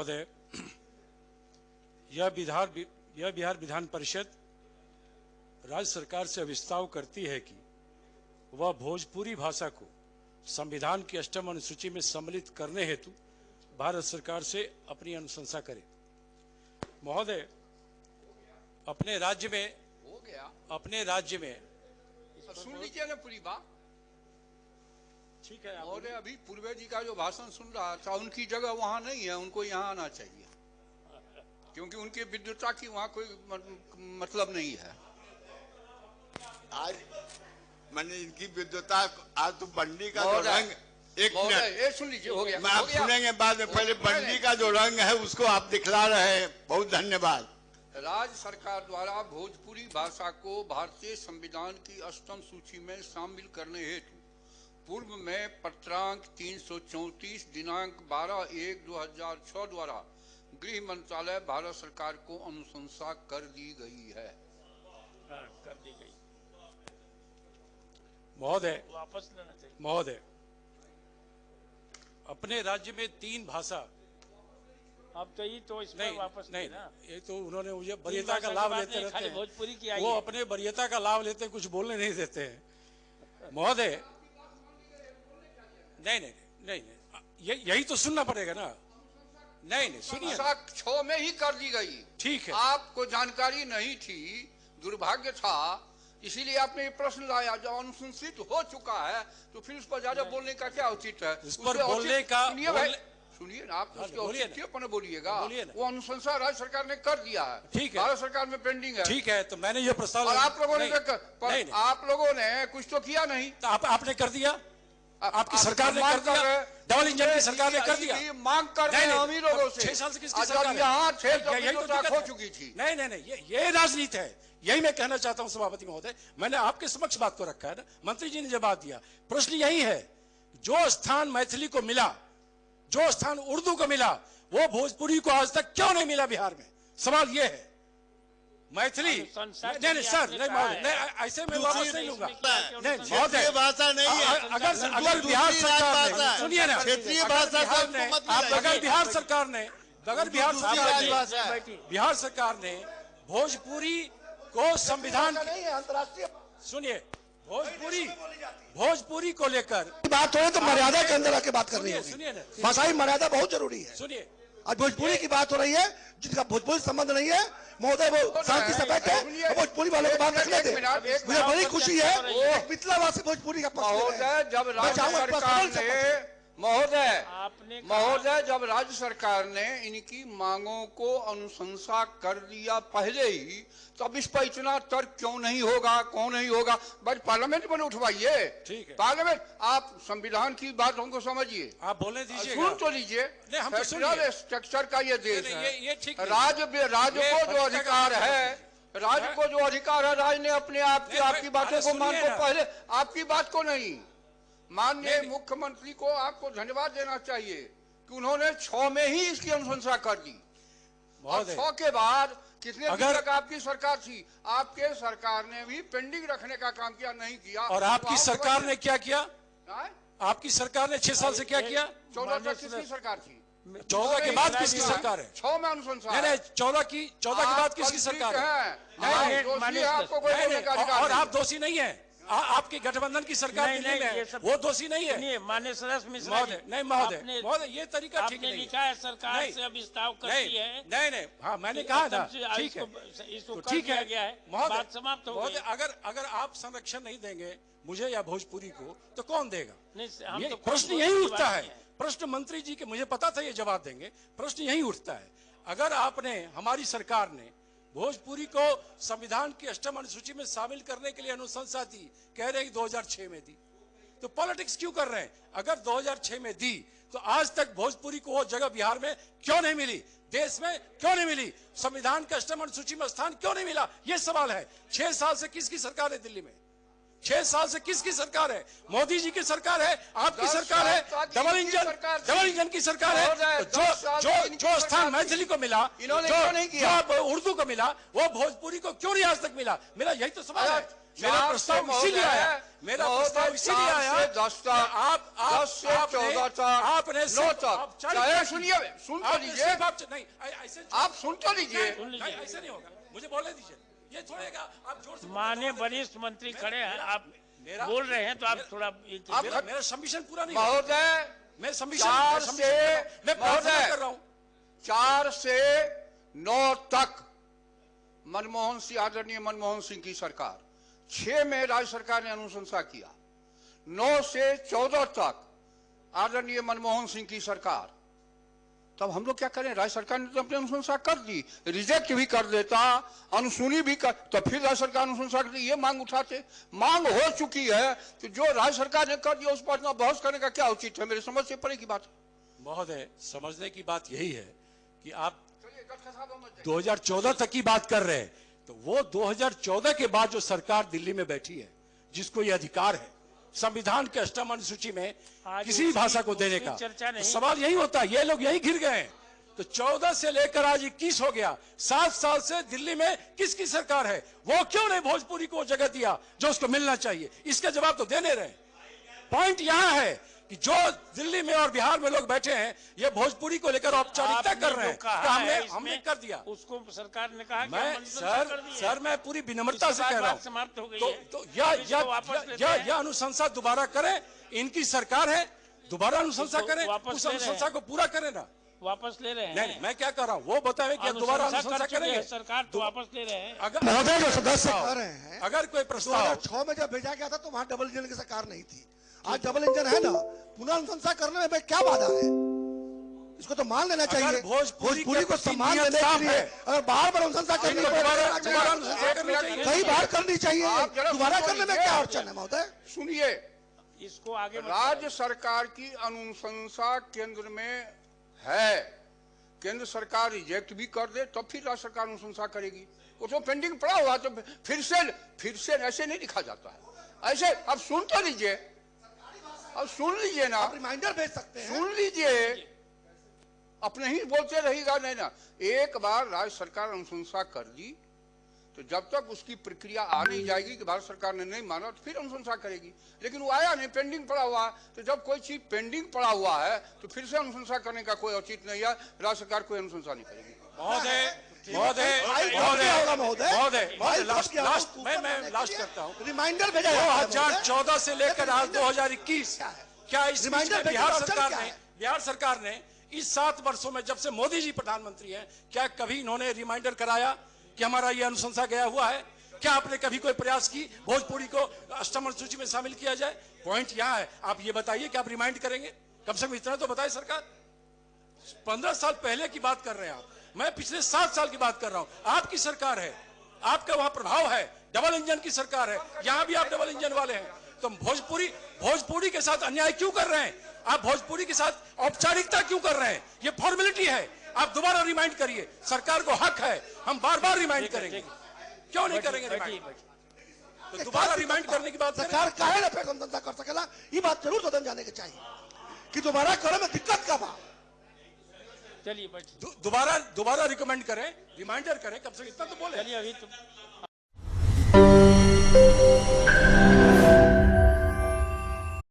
महोदय, यह बिहार विधान परिषद राज्य सरकार से अभिस्ताव करती है कि वह भोजपुरी भाषा को संविधान की 8वीं अनुसूची में सम्मिलित करने हेतु भारत सरकार से अपनी अनुशंसा करे। महोदय, अपने राज्य में सुन लीजिए ना पूरी बात। ठीक है महोदय, अभी पूर्वे जी का जो भाषण सुन रहा था, उनकी जगह वहाँ नहीं है, उनको यहाँ आना चाहिए, क्योंकि उनकी विद्वता की वहाँ कोई मतलब नहीं है। आज मैंने इनकी विद्वता, आज तो बंडी का जो रंग, एक मिनट ये सुन लीजिए, हो गया, मैं आप सुनेंगे बाद में, पहले बंडी का जो रंग है उसको आप दिखला रहे हैं। बहुत धन्यवाद। राज्य सरकार द्वारा भोजपुरी भाषा को भारतीय संविधान की 8वीं सूची में शामिल करने हेतु पूर्व में पत्रांक 334 दिनांक 12/1/2006 द्वारा गृह मंत्रालय भारत सरकार को अनुशंसा कर दी गई है। कर दी गई। महोदय, वापस लेना चाहिए। महोदय, अपने राज्य में 3 भाषा, अब तो ये तो इसमें वापस नहीं ना, ये तो उन्होंने मुझे वरीयता का लाभ लेते रहते हैं, भोजपुरी की वो अपने वरीयता का लाभ लेते हैं, कुछ बोलने नहीं देते हैं। महोदय, नहीं, यही तो सुनना पड़ेगा ना। नहीं, सुनिए। 6 में ही कर दी गई। ठीक है, आपको जानकारी नहीं थी, दुर्भाग्य था, इसीलिए आपने ये प्रश्न लाया। जब अनुशंसित हो चुका है तो फिर उस पर ज्यादा बोलने का क्या उचित है? उस पर बोलने का सुनिए ना, आप उसके औचित्य पर बोलिएगा। वो अनुशंसा राज्य सरकार ने कर दिया है, ठीक है, भारत सरकार में पेंडिंग है। ठीक है, तो मैंने ये प्रस्ताव, और आप लोगों ने कुछ तो किया नहीं। तो आपने कर दिया, आपकी सरकार ने कर दिया, डबल इंजन की सरकार ने कर दिया। मांग कर रहे हैं हम ही लोगों से। 6 साल से किसकी सरकार है? यहाँ 6 तो हो चुकी थी। नहीं, ये राजनीति है। यही मैं कहना चाहता हूं सभापति महोदय, मैंने आपके समक्ष बात को रखा है ना, मंत्री जी ने जवाब दिया। प्रश्न यही है, जो स्थान मैथिली को मिला, जो स्थान उर्दू को मिला, वो भोजपुरी को आज तक क्यों नहीं मिला बिहार में? सवाल ये है। मैथिली नहीं सर, नहीं, ऐसे मैं वापस नहीं लूंगा। नहीं महोदय, भाषा नहीं है। अगर बिहार सरकार ने, सुनिए ना, क्षेत्रीय भाषा, अगर बिहार सरकार ने भोजपुरी को संविधान नहीं है, अंतर्राष्ट्रीय, सुनिए, भोजपुरी को लेकर बात हो तो मर्यादा के अंदर आके बात करनी है। सुनिए ना, भाषाई मर्यादा बहुत जरूरी है। सुनिए, आज भोजपुरी की बात हो रही है, जिनका भोजपुरी संबंध नहीं है, महोदय वो शांति से बैठे, भोजपुरी वालों को बात रखने दे। मुझे बड़ी खुशी है, मिथिला वासी भोजपुरी का महोदय, जब राज्य सरकार ने इनकी मांगों को अनुशंसा कर दिया पहले ही, तो अब इस पर इतना तर्क क्यों नहीं होगा? कौन नहीं होगा? बस पार्लियामेंट में उठवाइए। ठीक है, पार्लियामेंट, आप संविधान की बातों को समझिए, आप बोलने दीजिए, सुन तो लीजिए। फेडरल स्ट्रक्चर का ये देश है, राज्य को जो अधिकार है, राज्य ने अपने आप की आपकी बातों को मान को, पहले आपकी बात को नहीं, माननीय मुख्यमंत्री को आपको धन्यवाद देना चाहिए कि उन्होंने 6 में ही इसकी अनुशंसा कर दी। और 6 के बाद कितने दिन तक आपकी सरकार थी? आपके सरकार ने भी पेंडिंग रखने का काम किया, नहीं किया। और आपकी सरकार ने क्या किया? आपकी सरकार ने 6 साल से क्या किया? 14 तक किसकी सरकार थी? 14 के बाद किसकी सरकार है? 6 में अनुशंसा। नहीं, 14 के बाद किसकी सरकार है? और आप दोषी नहीं है, आपके गठबंधन की सरकार दिल्ली में है, वो दोषी नहीं है। माननीय सदस्य मिश्रा जी, नहीं महोदय, ये तरीका ठीक नहीं है। लिखा है सरकार से अभिस्ताव करती है। नहीं, हाँ मैंने कहा था, ठीक है, इसको ठीक है, गया है, बात समाप्त हो गई। अगर आप संरक्षण नहीं देंगे मुझे या भोजपुरी को, तो कौन देगा? नहीं, तो प्रश्न यही उठता है। प्रश्न मंत्री जी के, मुझे पता था ये जवाब देंगे, प्रश्न यही उठता है। अगर आपने, हमारी सरकार ने भोजपुरी को संविधान की 8वीं अनुसूची में शामिल करने के लिए अनुशंसा दी, कह रहे हैं 2006 में दी, तो पॉलिटिक्स क्यों कर रहे हैं? अगर 2006 में दी तो आज तक भोजपुरी को वो जगह बिहार में क्यों नहीं मिली, देश में क्यों नहीं मिली, संविधान की 8वीं अनुसूची में स्थान क्यों नहीं मिला? ये सवाल है। 6 साल से किसकी सरकार है दिल्ली में? 6 साल से किसकी सरकार है? मोदी जी की सरकार है, आपकी सरकार है, डबल इंजन की सरकार है। जो स्थान मैथिली को मिला, जो उर्दू को मिला, वो भोजपुरी को क्यों नहीं आज तक मिला? मेरा यही तो सवाल है। मेरा प्रस्ताव इसीलिए आया, मेरा प्रस्ताव इसीलिए आया 10 तक, आप 10 से 14 तक, आपने 9 तक, चाहे सुनिए, सुन तो लीजिए, नहीं ऐसे आप सुन तो लीजिए, ऐसे नहीं होगा, मुझे बोलने दीजिए, ये थोड़ेगा आप जोर से माननीय वरिष्ठ मंत्री खड़े हैं, आप बोल रहे हैं तो आप थोड़ा मेरा सबमिशन पूरा नहीं महोदय, मैं सबमिशन मैं प्रार्थना कर रहा हूँ 4 से 9 तक मनमोहन सिंह, आदरणीय मनमोहन सिंह की सरकार, 6 में राज्य सरकार ने अनुशंसा किया, 9 से 14 तक आदरणीय मनमोहन सिंह की सरकार, तब हम लोग क्या करें? राज्य सरकार ने तो अपनी अनुशंसा कर दी, रिजेक्ट भी कर देता, अनसुनी भी कर, तो फिर राज्य सरकार अनुशंसा करती, ये मांग उठाते। मांग हो चुकी है तो जो राज्य सरकार ने कर दिया उस पर इतना बहस करने का क्या उचित है? मेरे समझ से परे की बात है। महोदय, समझने की बात यही है कि आप 2014 तक की बात कर रहे हैं, तो वो 2014 के बाद जो सरकार दिल्ली में बैठी है, जिसको ये अधिकार है संविधान के 8वीं अनुसूची में किसी भी भाषा को देने का, तो सवाल यही होता है, ये लोग यही घिर गए हैं। तो 14 से लेकर आज 21 हो गया, 7 साल से दिल्ली में किसकी सरकार है? वो क्यों नहीं भोजपुरी को जगह दिया जो उसको मिलना चाहिए? इसका जवाब तो देने रहे। पॉइंट यहां है कि जो दिल्ली में और बिहार में लोग बैठे हैं, ये भोजपुरी को लेकर औपचारिकता कर रहे हैं कि हमने कर दिया, उसको सरकार ने कहा मैं सर मैं पूरी विनम्रता से कह रहा हूं, समाप्त हो गई तो यह अनुशंसा दोबारा करें, इनकी सरकार है, दोबारा अनुशंसा करें, उस अनुशंसा को पूरा करें ना। वापस ले रहे हैं? नहीं, मैं क्या कर रहा हूँ वो बताएं कि दोबारा अनुशंसा करेंगे? सरकार तो वापस ले रहे हैं। अगर महोदय जो सदस्य कह रहे हैं, अगर कोई प्रस्ताव 2006 में जब भेजा गया था तो वहां डबल इंजन की सरकार नहीं थी, आज डबल इंजन है ना, पुनः अनुशंसा करने में क्या बाधा है? इसको तो मान लेना चाहिए। भोजपुरी को सम्मान देने के लिए अगर बार बार अनुशंसा करनी है, कई बार करनी चाहिए, दोबारा करने में क्या अड़चन है? महोदय सुनिए, इसको आगे राज्य सरकार की अनुशंसा केंद्र में है, केंद्र सरकार रिजेक्ट भी कर दे तब फिर राज्य सरकार अनुशंसा करेगी। वो तो पेंडिंग पड़ा हुआ, तो फिर से ऐसे नहीं लिखा जाता है। ऐसे अब सुन तो लीजिए, अब सुन लीजिए ना, रिमाइंडर भेज सकते हैं, सुन लीजिए, अपने ही बोलते रहेगा नहीं ना। एक बार राज्य सरकार अनुशंसा कर दी तो जब तक उसकी प्रक्रिया आ नहीं जाएगी कि भारत सरकार ने नहीं माना, तो फिर अनुशंसा करेगी। लेकिन वो आया नहीं, पेंडिंग पड़ा हुआ, तो जब कोई चीज पेंडिंग पड़ा हुआ है तो फिर से अनुशंसा करने का कोई औचित्य नहीं है, राज्य सरकार कोई अनुशंसा नहीं करेगी। मैं लास्ट करता हूँ, रिमाइंडर भेजा 2014 से लेकर आज 2021, क्या इस बिहार सरकार ने इस 7 वर्षों में, जब से मोदी जी प्रधानमंत्री हैं, क्या कभी इन्होंने रिमाइंडर कराया कि हमारा ये अनुशंसा गया हुआ है? क्या आपने कभी कोई प्रयास की भोजपुरी को 8वीं अनुसूची में शामिल किया जाए? पॉइंट यहाँ है, आप ये बताइए कि आप रिमाइंड करेंगे? कम से कम इतना तो बताए सरकार। 15 साल पहले की बात कर रहे हैं आप, मैं पिछले 7 साल की बात कर रहा हूं। आपकी सरकार है, आपका वहां प्रभाव है, डबल इंजन की सरकार है, यहां भी आप डबल इंजन वाले हैं। तो भोजपुरी के साथ अन्याय क्यों कर रहे हैं? आप भोजपुरी के साथ औपचारिकता क्यों कर रहे हैं? ये फॉर्मेलिटी है, आप दोबारा रिमाइंड करिए, सरकार को हक है, हम बार बार रिमाइंड करेंगे, क्यों नहीं करेंगे रिमाइंड? तो दोबारा रिमाइंड करने की बात सरकार काहे ना पे अनुशंसा कर सकेला, ये बात जरूर सदन जाने की चाहिए कि दोबारा करे में दिक्कत का बा। चलिए दोबारा रिकमेंड करें, रिमाइंडर करें, कम से कम इतना तो बोले। चलिए अभी तो